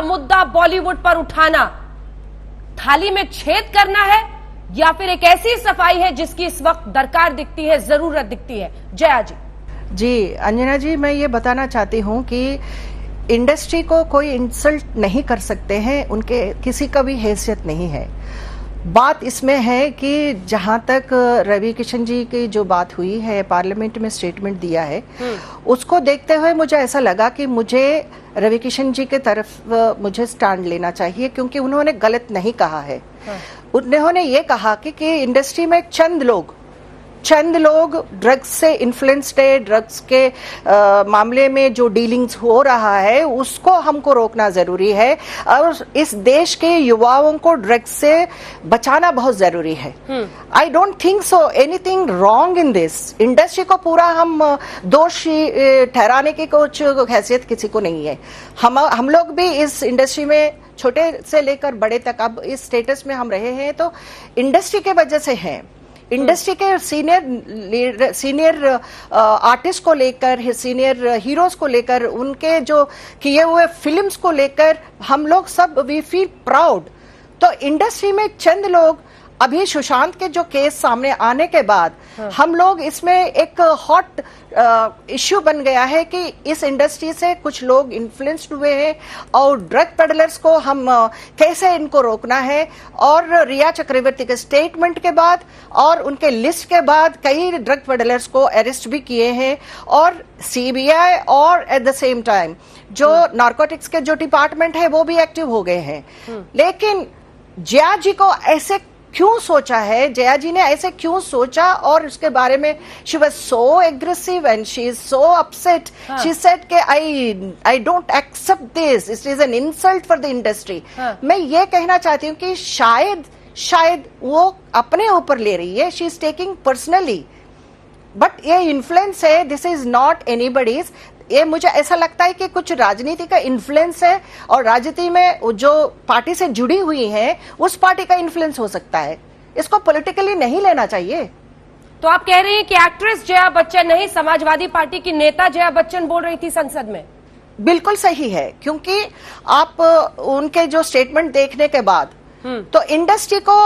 मुद्दा बॉलीवुड पर उठाना थाली में छेद करना है या फिर एक ऐसी सफाई है जिसकी इस वक्त दरकार दिखती है, जरूरत दिखती है? जया जी। जी अंजना जी, मैं ये बताना चाहती हूँ कि इंडस्ट्री को कोई इंसल्ट नहीं कर सकते हैं, उनके किसी का भी हैसियत नहीं है। बात इसमें है कि जहां तक रवि किशन जी की जो बात हुई है, पार्लियामेंट में स्टेटमेंट दिया है, उसको देखते हुए मुझे ऐसा लगा कि मुझे रवि किशन जी के तरफ मुझे स्टैंड लेना चाहिए, क्योंकि उन्होंने गलत नहीं कहा है। उन्होंने ये कहा कि इंडस्ट्री में चंद लोग ड्रग्स से इन्फ्लुएंस्ड है, ड्रग्स के मामले में जो डीलिंग्स हो रहा है उसको हमको रोकना जरूरी है, और इस देश के युवाओं को ड्रग्स से बचाना बहुत जरूरी है। I don't think so anything wrong in this. Industry को पूरा हम दोषी ठहराने की कुछ हैसियत किसी को नहीं है। हम लोग भी इस इंडस्ट्री में छोटे से लेकर बड़े तक अब इस स्टेटस में हम रहे हैं तो इंडस्ट्री के वजह से हैं। इंडस्ट्री के सीनियर आर्टिस्ट को लेकर, सीनियर हीरोज को लेकर, उनके जो किए हुए फिल्म्स को लेकर हम लोग सब वी फील प्राउड। तो इंडस्ट्री में चंद लोग, अभी सुशांत के जो केस सामने आने के बाद हम लोग इसमें एक हॉट इश्यू बन गया है कि इस इंडस्ट्री से कुछ लोग इन्फ्लुएंस्ड हुए हैं और ड्रग पेडलर्स को हम कैसे इनको रोकना है। और रिया चक्रवर्ती के स्टेटमेंट के बाद और उनके लिस्ट के बाद कई ड्रग पेडलर्स को अरेस्ट भी किए हैं, और सीबीआई और एट द सेम टाइम जो नार्कोटिक्स के जो डिपार्टमेंट है वो भी एक्टिव हो गए हैं। लेकिन जया जी को ऐसे क्यों सोचा है, जया जी ने ऐसे क्यों सोचा, और उसके बारे में she was so aggressive and she is so upset. She said कि I don't accept this, it is an insult for the industry. मैं ये कहना चाहती हूँ कि शायद वो अपने ऊपर ले रही है, she is taking personally, but ये इन्फ्लुएंस है, दिस इज नॉट एनीबडीज। ये मुझे ऐसा लगता है कि कुछ राजनीति का इन्फ्लुएंस है, और राजनीति में जो पार्टी से जुड़ी हुई है उस पार्टी का इन्फ्लुएंस हो सकता है। इसको पॉलिटिकली नहीं लेना चाहिए। तो आप कह रहे हैं कि एक्ट्रेस जया बच्चन नहीं, समाजवादी पार्टी की नेता जया बच्चन बोल रही थी संसद में? बिल्कुल सही है, क्योंकि आप उनके जो स्टेटमेंट देखने के बाद तो इंडस्ट्री को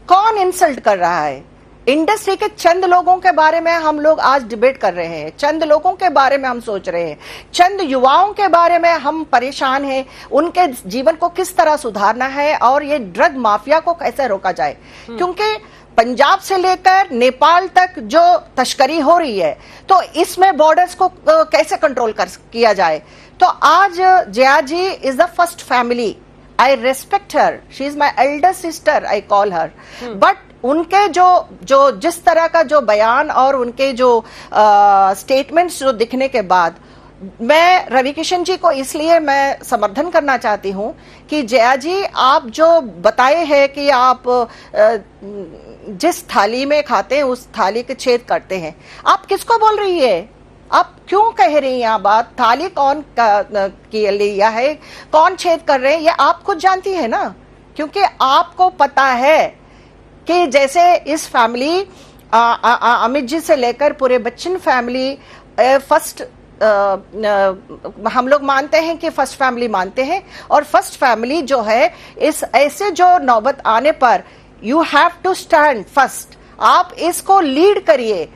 कौन इंसल्ट कर रहा है? इंडस्ट्री के चंद लोगों के बारे में हम लोग आज डिबेट कर रहे हैं, चंद लोगों के बारे में हम सोच रहे हैं, चंद युवाओं के बारे में हम परेशान हैं, उनके जीवन को किस तरह सुधारना है और ये ड्रग माफिया को कैसे रोका जाए। क्योंकि पंजाब से लेकर नेपाल तक जो तस्करी हो रही है, तो इसमें बॉर्डर्स को कैसे कंट्रोल किया जाए। तो आज Jaya ji is the first family, I respect her, she is my elder sister, I call her, but उनके जो जिस तरह का जो बयान और उनके जो स्टेटमेंट्स जो दिखने के बाद मैं रवि किशन जी को इसलिए मैं समर्थन करना चाहती हूं कि जया जी, आप जो बताए हैं कि आप जिस थाली में खाते हैं उस थाली के छेद करते हैं, आप किसको बोल रही है? आप क्यों कह रही हैं? बात थाली कौन की लिया है, कौन छेद कर रहे हैं, ये आप खुद जानती है ना, क्योंकि आपको पता है कि जैसे इस फैमिली अमित जी से लेकर पूरे बच्चन फैमिली फर्स्ट हम लोग मानते हैं कि फर्स्ट फैमिली मानते हैं, और फर्स्ट फैमिली जो है इस ऐसे जो नौबत आने पर you have to stand first. आप इसको लीड करिए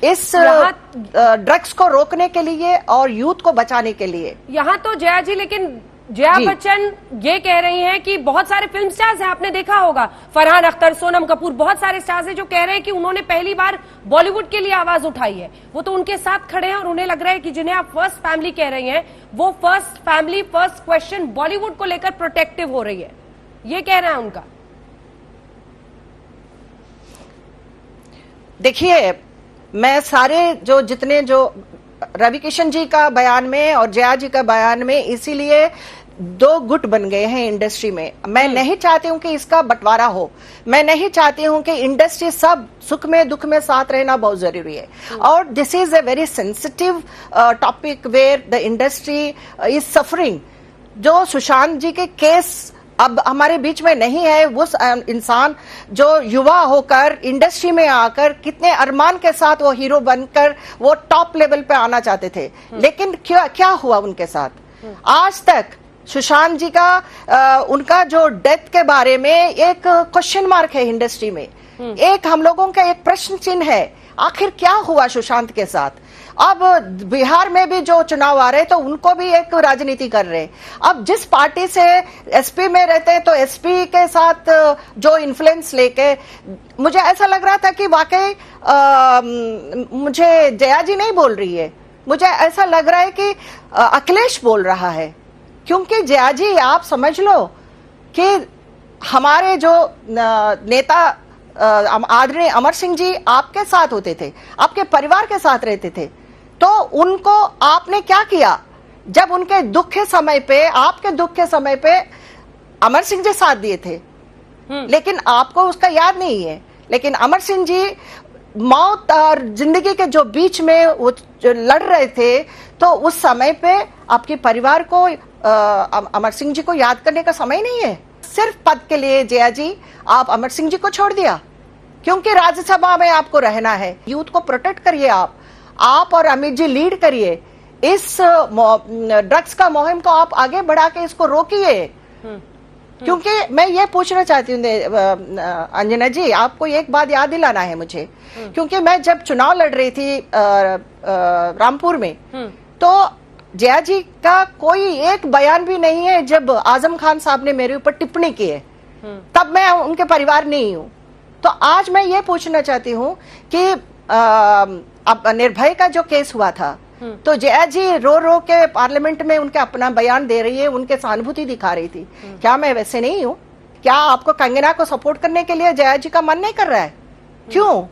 इस ड्रग्स को रोकने के लिए और यूथ को बचाने के लिए। यहाँ तो जया जी, लेकिन जया बच्चन ये कह रही हैं कि बहुत सारे फिल्म स्टार्स हैं, आपने देखा होगा, फरहान अख्तर, सोनम कपूर, बहुत सारे स्टार्स हैं जो कह रहे हैं कि उन्होंने पहली बार बॉलीवुड के लिए आवाज उठाई है। वो तो उनके साथ खड़े हैं और उन्हें लग रहा है कि जिन्हें आप फर्स्ट फैमिली कह रही हैं वो first family, first question Bollywood को लेकर प्रोटेक्टिव हो रही है, ये कह रहा है उनका। देखिए, मैं सारे जितने रवि किशन जी का बयान में और जया जी का बयान में इसीलिए दो गुट बन गए हैं इंडस्ट्री में। मैं नहीं चाहती हूं कि इसका बंटवारा हो, मैं नहीं चाहती हूं कि इंडस्ट्री सब सुख में दुख में साथ रहना बहुत जरूरी है। और this is a very sensitive topic where the industry is suffering. जो सुशांत जी के केस अब हमारे बीच में नहीं है, वो इंसान जो युवा होकर इंडस्ट्री में आकर कितने अरमान के साथ वो हीरो बनकर वो टॉप लेवल पे आना चाहते थे, लेकिन क्या हुआ उनके साथ? आज तक सुशांत जी का उनका जो डेथ के बारे में एक क्वेश्चन मार्क है इंडस्ट्री में, एक हम लोगों का एक प्रश्न चिन्ह है, आखिर क्या हुआ सुशांत के साथ। अब बिहार में भी जो चुनाव आ रहे तो उनको भी एक राजनीति कर रहे। अब जिस पार्टी से एसपी में रहते हैं तो एसपी के साथ जो इन्फ्लुएंस लेके, मुझे ऐसा लग रहा था कि वाकई मुझे जया जी नहीं बोल रही है, मुझे ऐसा लग रहा है कि अखिलेश बोल रहा है। क्योंकि जया जी आप समझ लो कि हमारे जो नेता आदरणीय अमर सिंह जी आपके साथ होते थे, आपके परिवार के साथ रहते थे, तो उनको आपने क्या किया जब उनके दुख के समय पे, आपके दुख के समय पे अमर सिंह जी साथ दिए थे, लेकिन आपको उसका याद नहीं है। लेकिन अमर सिंह जी मौत और जिंदगी के जो बीच में वो जो लड़ रहे थे, तो उस समय पे आपके परिवार को अमर सिंह जी को याद करने का समय नहीं है। सिर्फ पद के लिए जया जी आप अमर सिंह जी को छोड़ दिया, क्योंकि राज्यसभा में आपको रहना है। यूथ को प्रोटेक्ट करिए आप और अमित जी लीड करिए इस ड्रग्स का मुहिम को, आप आगे बढ़ा के इसको रोकिए। क्योंकि मैं ये पूछना चाहती हूँ अंजना जी, आपको एक बात याद दिलाना है मुझे, क्योंकि मैं जब चुनाव लड़ रही थी रामपुर में, तो जया जी का कोई एक बयान भी नहीं है जब आजम खान साहब ने मेरे ऊपर टिप्पणी की है, तब मैं उनके परिवार नहीं हूं। तो आज मैं ये पूछना चाहती हूँ कि अब निर्भय का जो केस हुआ था, तो जया जी रो रो के पार्लियामेंट में उनके अपना बयान दे रही है, उनके सहानुभूति दिखा रही थी। क्या मैं वैसे नहीं हूँ? क्या आपको कंगना को सपोर्ट करने के लिए जया जी का मन नहीं कर रहा है? क्यों?